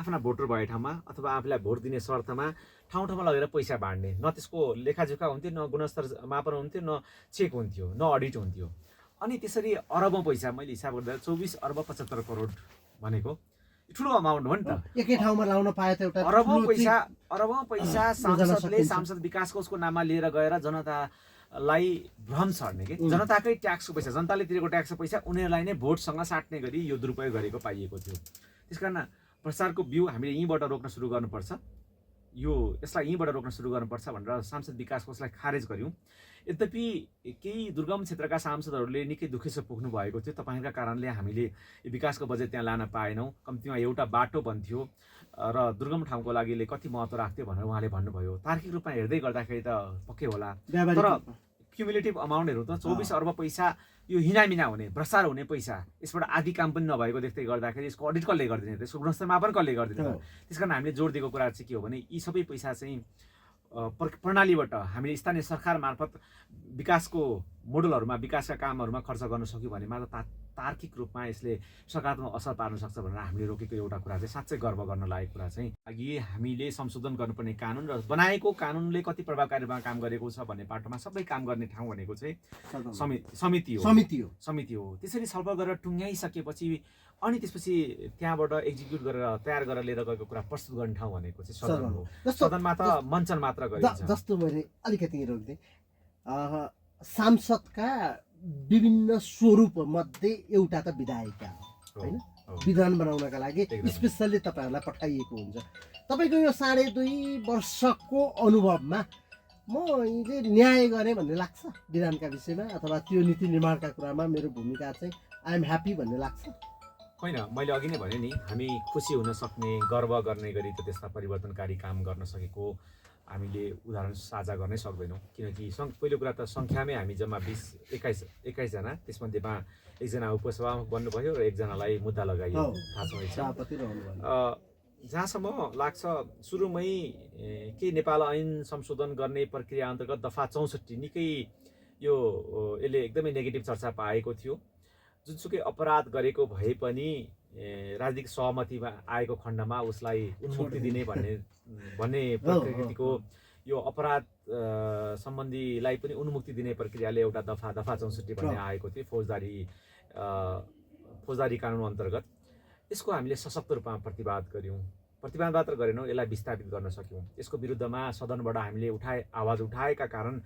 आफ्ना भोटर भए ठाउँमा अथवा आफूलाई भोट दिने शर्तमा ठाउँ ठाउँमा लगेर पैसा बाँड्ने, न त्यसको लेखाजोखा हुन्थ्यो, न गुणस्तर मापन हुन्थ्यो, न चेक हुन्थ्यो, न अडिट हुन्थ्यो। अनि त्यसरी अरबौँ पैसा, मैले हिसाब गर्दा 24 अर्ब 75 करोड भनेको ठुलो अमाउन्ट हो नि त। एकै ठाउँमा लाउन पाए त एउटा अरबौँ ठुलो पैसा सांसदले सांसद विकास कोषको नाममा लिएर गएर जनतालाई भ्रम छर्ने के, जनताकै ट्याक्सको पैसा, जनताले तिरेको ट्याक्सको पैसा उनीहरूलाई नै भोटसँग साट्ने गरी यो दुरुपयोग गरेको पाइएको थियो। त्यसकारण प्रचारको बिउ हामीले यहीँबाट रोक्न सुरु गर्नुपर्छ, यसलाई यहीँबाट रोक्न सुरु गर्नुपर्छ भनेर सांसद विकास कोषलाई खारेज गर्यौँ। यद्यपि केही दुर्गम क्षेत्रका सांसदहरूले निकै दुखेसो पुग्नु भएको थियो। तपाईँका कारणले हामीले यो विकासको बजेट त्यहाँ लान पाएनौँ, कम्तीमा एउटा बाटो बन्थ्यो र दुर्गम ठाउँको लागि कति महत्त्व राख्थ्यो भनेर उहाँले भन्नुभयो। तार्किक रूपमा हेर्दै गर्दाखेरि त पक्कै होला, तर क्युमुलेटिभ अमाउन्टहरू त 24 अर्ब पैसा यो हिनामिना हुने, भ्रष्टाचार हुने पैसा, यसबाट आदि काम पनि नभएको देख्दै गर्दाखेरि यसको अडिट कसले गरिदिने, त्यसको गुणस्तर मापन कसले गरिदिने। त्यस कारण हामीले जोड दिएको कुरा चाहिँ के हो भने यी सबै पैसा चाहिँ प्रणालीबाट हामीले स्थानीय सरकार मार्फत विकासको मोडलहरूमा, विकासका कामहरूमा खर्च गर्न सक्यौँ भने मात्र तार्किक रूपमा यसले सकारात्मक असर पार्न सक्छ भनेर हामीले रोकेको एउटा कुरा चाहिँ साँच्चै गर्व गर्न लागेको कुरा चाहिँ अघि हामीले संशोधन गर्नुपर्ने कानुन र बनाएको कानुनले कति प्रभावकारी काम गरेको छ भन्ने पाटोमा सबै काम गर्ने ठाउँ भनेको चाहिँ समिति हो। त्यसरी छलफल गरेर टुङ्ग्याइसकेपछि अनि त्यसपछि त्यहाँबाट एक्जिक्युट गरेर तयार गरेर लिएर गएको कुरा प्रस्तुत गर्ने ठाउँ भनेको चाहिँ सदन हो। सदनमा त मञ्चन मात्र गरिन्छ। जस्तो मैले अलिकति रोक्दै, सांसदका विभिन्न स्वरूप मध्ये एउटा त विधायिका हो हैन, विधान बनाउनका लागि स्पेसल्ली तपाईहरुलाई पठाइएको हुन्छ। तपाईको यो 2.5 वर्षको अनुभवमा मैले न्याय गरेँ भन्ने लाग्छ विधानका विषयमा, अथवा त्यो नीति निर्माणका कुरामा मेरो भूमिका चाहिँ आई एम ह्याप्पी भन्ने लाग्छ? होइन, मैले अघि नै भने नि, हामी खुसी हुन सक्ने, गर्व गर्ने गरी त त्यस्ता परिवर्तनकारी काम गर्न सकेको हामीले उदाहरण साझा गर्नै सक्दैनौँ। किनकि पहिलो कुरा त सङ्ख्यामै हामी जम्मा 21 जना, त्यसमध्येमा एकजना उपसभामुख बन्नुभयो र एकजनालाई मुद्दा लगाइयो, थाहा छ। जहाँसम्म लाग्छ सुरुमै के नेपाल ऐन संशोधन गर्ने प्रक्रिया अन्तर्गत दफा 64 निकै यसले एकदमै नेगेटिभ चर्चा पाएको थियो। जुनसुकै अपराध गरेको भए पनि राजनीतिक सहमतिमा आएको खण्डमा उसलाई उन्मुक्ति दिने भन्ने प्रकृतिको यो अपराध सम्बन्धीलाई पनि उन्मुक्ति दिने प्रक्रियाले एउटा दफा 64 भन्ने आएको थियो फौजदारी कानुन अन्तर्गत। यसको हामीले सशक्त रूपमा प्रतिवाद गर्यौँ, प्रतिवाद मात्र गरेनौँ, यसलाई विस्थापित गर्न सक्यौँ। यसको विरुद्धमा सदनबाट हामीले आवाज उठाएका कारण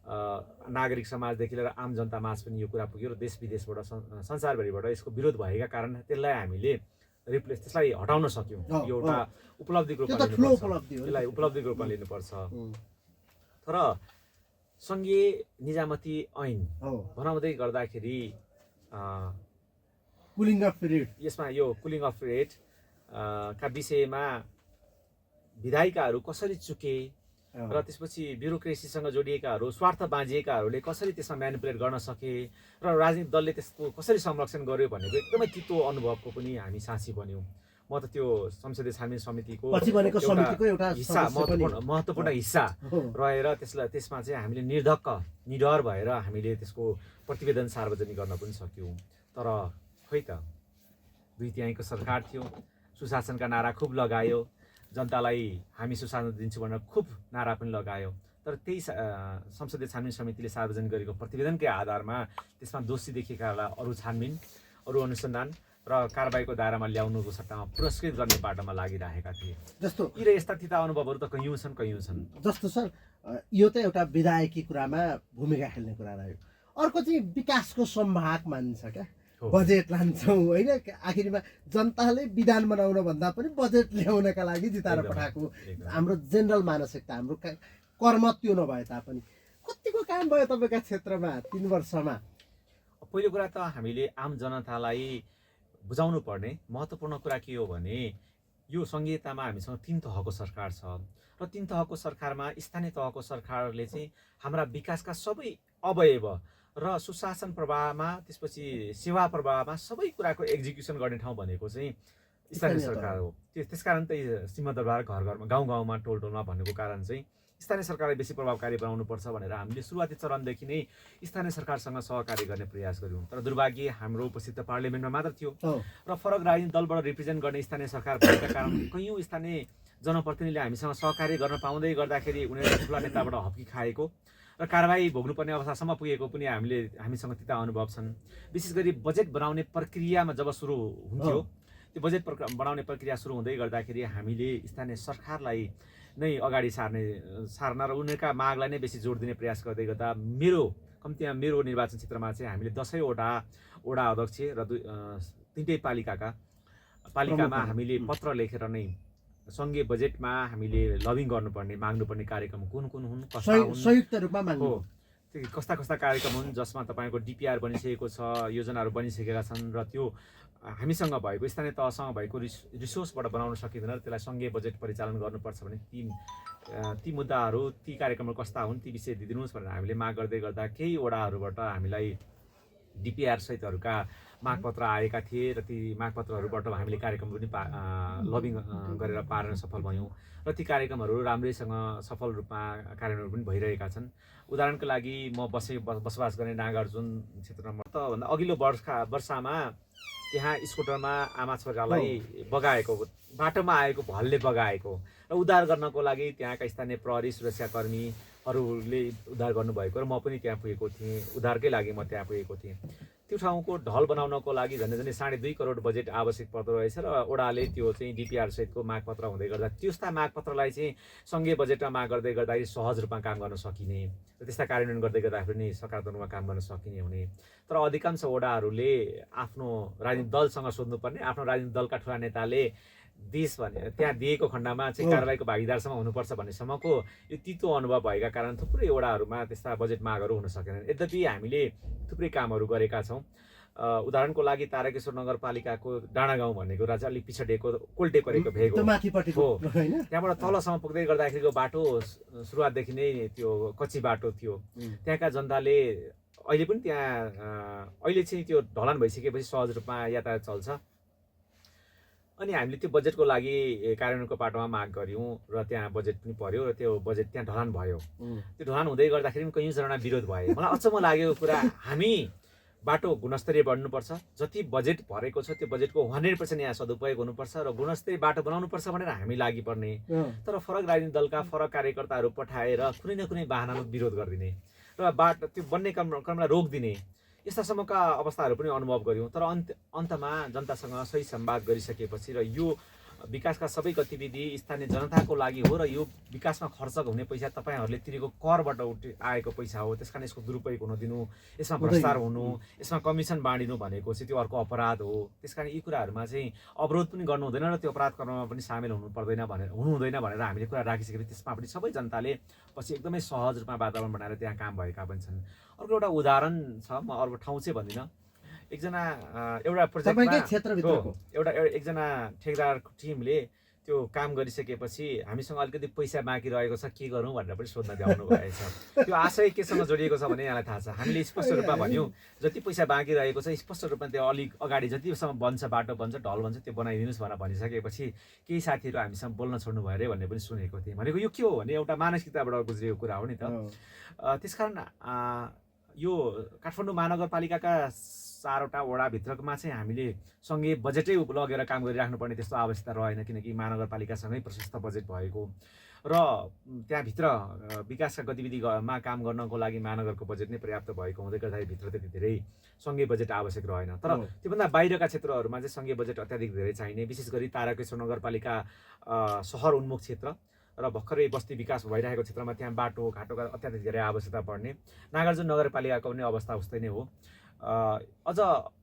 नागरिक समाजदेखि लिएर आम जनतामाझ पनि यो कुरा पुग्यो र देश विदेशबाट संसारभरिबाट यसको विरोध भएका कारण त्यसलाई हटाउन सक्यौँ। यो एउटा उपलब्धिको रूपमा लिनुपर्छ। तर सङ्घीय निजामती ऐन बनाउँदै गर्दाखेरि यसमा यो कुलिङ अफ पिरियड का विषयमा विधायिकाहरू कसरी चुके र त्यसपछि ब्युरोक्रेसीसँग जोडिएकाहरू, स्वार्थ बाँझिएकाहरूले कसरी त्यसमा म्यानिपुलेट गर्न सके र राजनीतिक दलले त्यसको कसरी संरक्षण गर्यो भनेको एकदमै तितो अनुभवको पनि हामी साक्षी बन्यौँ। म त त्यो संसदीय छानबिन समितिको एउटा हिस्सा, महत्त्वपूर्ण हिस्सा रहेर त्यसमा चाहिँ हामीले निडर भएर हामीले त्यसको प्रतिवेदन सार्वजनिक गर्न पनि सक्यौँ। तर खै त 2/3 सरकार थियो, सुशासनका नारा खुब लगायो, जनतालाई हामी सुशासन दिन्छु भनेर खुब नारा पनि लगायो। तर त्यही संसदीय छानबिन समितिले सार्वजनिक गरेको प्रतिवेदनकै आधारमा त्यसमा दोषी देखिएकालाई अरू छानबिन, अरू अनुसन्धान र कारबाहीको दायरामा ल्याउनुको सट्टामा पुरस्कृत गर्ने बाटोमा लागिरहेका थिए। जस्तो यी र यस्ता तिता अनुभवहरू त कैयौँ छन्। जस्तो सर, यो त एउटा विधायकी कुरामा भूमिका खेल्ने कुरा रह्यो। अर्को चाहिँ विकासको संवाहक मानिन्छ क्या, बजेट लान्छौँ होइन, आखिरमा जनताले विधान बनाउन भन्दा पनि बजेट ल्याउनका लागि जिताएर पठाएको हाम्रो जेनरल मानसिकता, हाम्रो कर्म त्यो नभए तापनि कतिको काम भयो तपाईँका क्षेत्रमा 3 वर्षमा? पहिलो कुरा त हामीले आम जनतालाई बुझाउनु पर्ने महत्त्वपूर्ण कुरा के हो भने यो संहितामा हामीसँग 3 तहको सरकार छ र 3 तहको सरकारमा स्थानीय तहको सरकारले चाहिँ हाम्रा विकासका सबै अवयव र सुशासन प्रवाहमा, त्यसपछि सेवा प्रवाहमा सबै कुराको एक्जिक्युसन गर्ने ठाउँ भनेको चाहिँ स्थानीय सरकार हो। त्यसकारण त सिंहदरबार घर घरमा, गाउँ गाउँमा, टोल टोलमा भन्नुको कारण चाहिँ स्थानीय सरकारलाई बेसी प्रभावकारी बनाउनुपर्छ भनेर हामीले सुरुवाती चरणदेखि नै स्थानीय सरकारसँग सहकार्य गर्ने प्रयास गऱ्यौँ। तर दुर्भाग्य हाम्रो उपस्थित पार्लियामेन्टमा मात्र थियो र फरक राजनीतिक दलबाट रिप्रेजेन्ट गर्ने स्थानीय सरकार भएका कारण कैयौँ स्थानीय जनप्रतिनिधिले हामीसँग सहकार्य गर्न पाउँदै गर्दाखेरि उनीहरूले ठुला नेताबाट हप्की खाएको र कारबाही भोग्नुपर्ने अवस्थासम्म पुगेको पनि हामीसँग तिता अनुभव छन्। विशेष गरी बजेट बनाउने प्रक्रियामा जब सुरु हुन्थ्यो, त्यो बजेट बनाउने प्रक्रिया सुरु हुँदै गर्दाखेरि हामीले स्थानीय सरकारलाई नै अगाडि सार्न र उनीहरूका मागलाई नै बेसी जोड दिने प्रयास गर्दै गर्दा कम्तीमा मेरो निर्वाचन क्षेत्रमा चाहिँ हामीले 10 वटा वडा अध्यक्ष र 3टै पालिकामा हामीले पत्र लेखेर नै सङ्घीय बजेटमा हामीले लबिङ गर्नुपर्ने माग्नुपर्ने कार्यक्रम कुन हुन्, कस्ता हुन्, संयुक्त रूपमा माग्नु हो, त्यो कस्ता कार्यक्रम हुन् जसमा तपाईँको डिपिआर बनिसकेको छ, योजनाहरू बनिसकेका छन् र त्यो हामीसँग भएको स्थानीय तहसँग भएको रिसोर्सबाट बनाउन सकिँदैन र त्यसलाई सङ्घीय बजेट परिचालन गर्नुपर्छ भने ती मुद्दाहरू, ती कार्यक्रमहरू कस्ता हुन्, ती विषय दिइदिनुहोस् भनेर हामीले माग गर्दै गर्दा केही वडाहरूबाट हामीलाई डिपिआर सहितहरूका मागपत्र आएका थिए र ती मागपत्रहरूबाट हामीले कार्यक्रम पनि लबिङ गरेर पार्न सफल भयौँ र ती कार्यक्रमहरू राम्रैसँग सफल रूपमा कार्यान्वयन पनि भइरहेका छन्। उदाहरणको लागि म बसोबास गर्ने नागार्जुन क्षेत्रमा त भन्दा अघिल्लो वर्षमा त्यहाँ स्कुटरमा आमा छोरालाई बगाएको, बाटोमा आएको भलले बगाएको र उद्धार गर्नको लागि त्यहाँका स्थानीय प्रहरी सुरक्षाकर्मीहरूले उद्धार गर्नुभएको र म पनि त्यहाँ पुगेको थिएँ। उद्धारकै लागि म त्यहाँ पुगेको थिएँ। त्यो ठाउँको ढल बनाउनको लागि झन्डै 2.5 करोड बजेट आवश्यक पर्दो रहेछ र ओडाले त्यो चाहिँ डिपिआर सहितको मागपत्र हुँदै गर्दा त्यस्ता मागपत्रलाई चाहिँ सङ्घीय बजेटमा माग गर्दै गर्दाखेरि सहज रूपमा काम गर्न सकिने र त्यस्ता कार्यान्वयन गर्दै गर्दाखेरि नै सकारात्मक रूपमा काम गर्न सकिने हुने। तर अधिकांश ओडाहरूले आफ्नो राजनीतिक दलसँग सोध्नुपर्ने, आफ्नो राजनीतिक दलका ठुला नेताले देश भने त्यहाँ दिएको खण्डमा चाहिँ कारबाहीको भागीदारसम्म हुनुपर्छ भन्नेसम्मको यो तितो अनुभव भएका कारण थुप्रै वडाहरूमा त्यस्ता बजेट मागहरू हुन सकेनन्। यद्यपि हामीले थुप्रै कामहरू गरेका छौँ। उदाहरणको लागि तारकेश्वर नगरपालिकाको डाँडागाउँ भनेको राज्य अलिक पिछडिएको कोल्टे परेको भेग हो, त्यहाँबाट तलसम्म पुग्दै गर्दाखेरिको बाटो सुरुवातदेखि नै त्यो कच्ची बाटो थियो। त्यहाँका जनताले अहिले पनि अहिले चाहिँ त्यो ढलान भइसकेपछि सहज रूपमा यातायात चल्छ। अनि हामीले त्यो बजेटको लागि कार्यान्वयनको पाटोमा माग गऱ्यौँ र त्यहाँ बजेट पनि पर्यो र त्यो बजेट त्यहाँ ढलान भयो। त्यो ढलान हुँदै गर्दाखेरि पनि कैयौँजना विरोध भए। मलाई अचम्म लागेको कुरा, हामी बाटो गुणस्तरीय बढ्नुपर्छ, जति बजेट भरेको छ त्यो बजेटको 100% यहाँ सदुपयोग हुनुपर्छ र गुणस्तरीय बाटो बनाउनुपर्छ भनेर हामी लागि पर्ने। तर फरक राजनीतिक दलका फरक कार्यकर्ताहरू पठाएर कुनै न कुनै बाहनामा विरोध गरिदिने र बाटो त्यो बन्ने क्रमलाई रोकिदिने, यस्तासम्मका अवस्थाहरू पनि अनुभव गऱ्यौँ। तर अन्तमा जनतासँग सही संवाद गरिसकेपछि र यो विकासका सबै गतिविधि स्थानीय जनताको लागि हो र यो विकासमा खर्च हुने पैसा तपाईँहरूले तिरेको करबाट आएको पैसा हो, त्यस कारण यसको दुरुपयोग हुन दिनु, यसमा भ्रष्टाचार हुनु, यसमा कमिसन बाँडिनु भनेको चाहिँ त्यो अर्को अपराध हो। त्यस कारण यी कुराहरूमा चाहिँ अवरोध पनि गर्नु हुँदैन र त्यो अपराध कर्ममा पनि सामेल हुनु हुँदैन भनेर हामीले कुरा राखिसकेपछि त्यसमा पनि सबै जनताले पछि एकदमै सहज रूपमा वातावरण बनाएर त्यहाँ काम भएका पनि छन्। अर्को एउटा उदाहरण छ, म अर्को ठाउँ चाहिँ भन्दिनँ। एउटा प्रोजेक्टमा एकजना ठेकेदारको टिमले त्यो काम गरिसकेपछि हामीसँग अलिकति पैसा बाँकी रहेको छ, के गरौँ भनेर पनि सोध्न भ्याउनु भएछ। त्यो आशय केसँग जोडिएको छ भने यहाँलाई थाहा छ। हामीले स्पष्ट रूपमा भन्यौँ जति पैसा बाँकी रहेको छ स्पष्ट रूपमा त्यो अलिक अगाडि जतिसम्म बन्छ, बाटो बन्छ, ढल बन्छ, त्यो बनाइदिनुहोस् भनेर भनिसकेपछि केही साथीहरू हामीसँग बोल्न छोड्नु भयो अरे भन्ने पनि सुनेको थिएँ। भनेको यो के हो भने एउटा मानसिकताबाट गुज्रिएको कुरा हो नि त। त्यसकारण यो काठमाडौँ महानगरपालिकाका 4वटा वडाभित्रमा चाहिँ हामीले सङ्घीय बजेटै लगेर काम गरिराख्नुपर्ने त्यस्तो आवश्यकता रहेन, किनकि महानगरपालिकासँगै प्रशस्त बजेट भएको र त्यहाँभित्र विकासका गतिविधिमा काम गर्नको लागि महानगरको बजेट नै पर्याप्त भएको हुँदै गर्दाखेरि भित्र त्यति धेरै सङ्घीय बजेट आवश्यक रहेन। तर त्योभन्दा बाहिरका क्षेत्रहरूमा चाहिँ सङ्घीय बजेट अत्याधिक धेरै चाहिने, विशेष गरी तारकेश्वर नगरपालिका सहर उन्मुख क्षेत्र र भर्खरै बस्ती विकास भइरहेको क्षेत्रमा त्यहाँ बाटोघाटोका अत्याधिक धेरै आवश्यकता पर्ने। नागार्जुन नगरपालिकाको पनि अवस्था उस्तै नै हो। अझ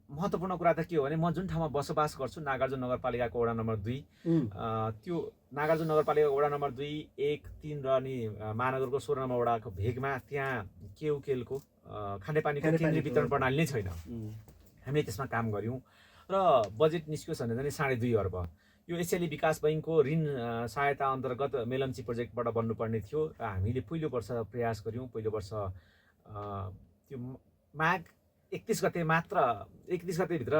महत्त्वपूर्ण कुरा त के हो भने म जुन ठाउँमा बसोबास गर्छु नागार्जुन नगरपालिकाको वडा नम्बर 2, त्यो नागार्जुन नगरपालिकाको वडा नम्बर 2, 1, 3 र अनि महानगरको 16 नम्बर वडाको भेगमा त्यहाँ केउकेलको खानेपानीको केन्द्रीय वितरण प्रणाली नै छैन। हामीले त्यसमा काम गऱ्यौँ र बजेट निस्कियोस् भने चाहिँ 2.5 अर्ब यो एसियाली विकास बैङ्कको ऋण सहायता अन्तर्गत मेलम्ची प्रोजेक्टबाट बन्नुपर्ने थियो र हामीले पहिलो वर्ष प्रयास गऱ्यौँ। पहिलो वर्ष त्यो माघ 31 गतेभित्र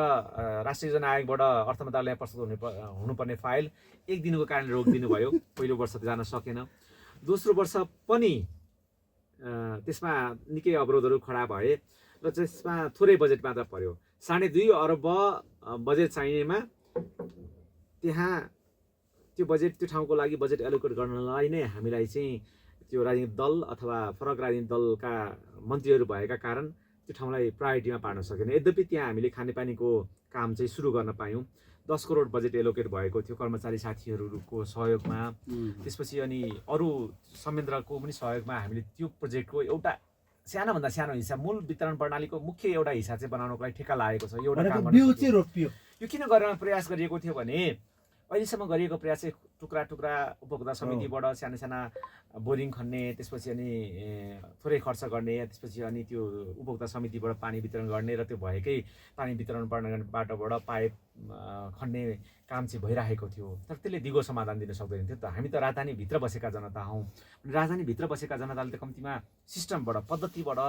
राष्ट्रिय योजना आयोगबाट अर्थ मन्त्रालयमा प्रस्तुत हुनुपर्ने फाइल 1 दिनको कारणले रोकिदिनु भयो। पहिलो वर्ष जान सकेन दोस्रो वर्ष पनि त्यसमा निकै अवरोधहरू खडा भए र त्यसमा थोरै बजेट मात्र पर्यो। 2.5 अर्ब बजेट चाहिनेमा त्यहाँ त्यो बजेट त्यो ठाउँको लागि बजेट एलोकेट गर्नलाई नै हामीलाई चाहिँ त्यो राजनीतिक दल अथवा फरक राजनीतिक दलका मन्त्रीहरू भएका कारण त्यो ठाउँलाई प्रायोरिटीमा पार्न सकेन। यद्यपि त्यहाँ हामीले खानेपानीको काम चाहिँ सुरु गर्न पायौँ। 10 करोड बजेट एलोकेट भएको थियो कर्मचारी साथीहरूको सहयोगमा। त्यसपछि अनि अरू संयन्त्रको पनि सहयोगमा हामीले त्यो प्रोजेक्टको एउटा सानोभन्दा सानो हिस्सा मूल वितरण प्रणालीको मुख्य एउटा हिस्सा चाहिँ बनाउनको लागि ठेक्का लागेको छ। एउटा काम बिउ चाहिँ रोपियो। यो किन गर्न प्रयास गरिएको थियो भने अहिलेसम्म गरिएको प्रयास चाहिँ टुक्रा टुक्रा उपभोक्ता समितिबाट साना साना बोरिङ खन्ने, त्यसपछि अनि थोरै खर्च गर्ने, त्यसपछि अनि त्यो उपभोक्ता समितिबाट पानी वितरण गर्ने र त्यो भएकै पानी वितरण प्रणालीबाट पाइप खन्ने काम चाहिँ भइरहेको थियो। तर त्यसले दिगो समाधान दिन सक्दैन थियो। त हामी त राजधानीभित्र बसेका जनता हौँ। राजधानीभित्र बसेका जनताले त कम्तीमा सिस्टमबाट पद्धतिबाट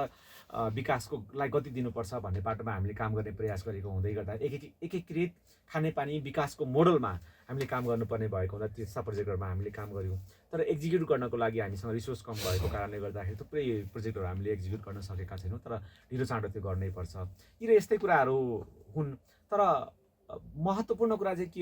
विकासको लागि गति दिनुपर्छ भन्ने बाटोमा हामीले काम गर्ने प्रयास गरेको हुँदै गर्दा एकीकृत खानेपानी विकासको मोडलमा हामीले काम गर्नुपर्ने भएको हुँदा त्यस्ता प्रोजेक्टहरूमा हामीले काम गऱ्यौँ। तर एक्जिक्युट गर्नको लागि हामीसँग रिसोर्स कम भएको कारणले गर्दाखेरि थुप्रै प्रोजेक्टहरू हामीले एक्जिक्युट गर्न सकेका छैनौँ। तर ढिलो चाँडो त्यो गर्नै पर्छ। यी र यस्तै कुराहरू हुन्। तर महत्त्वपूर्ण कुरा चाहिँ के हो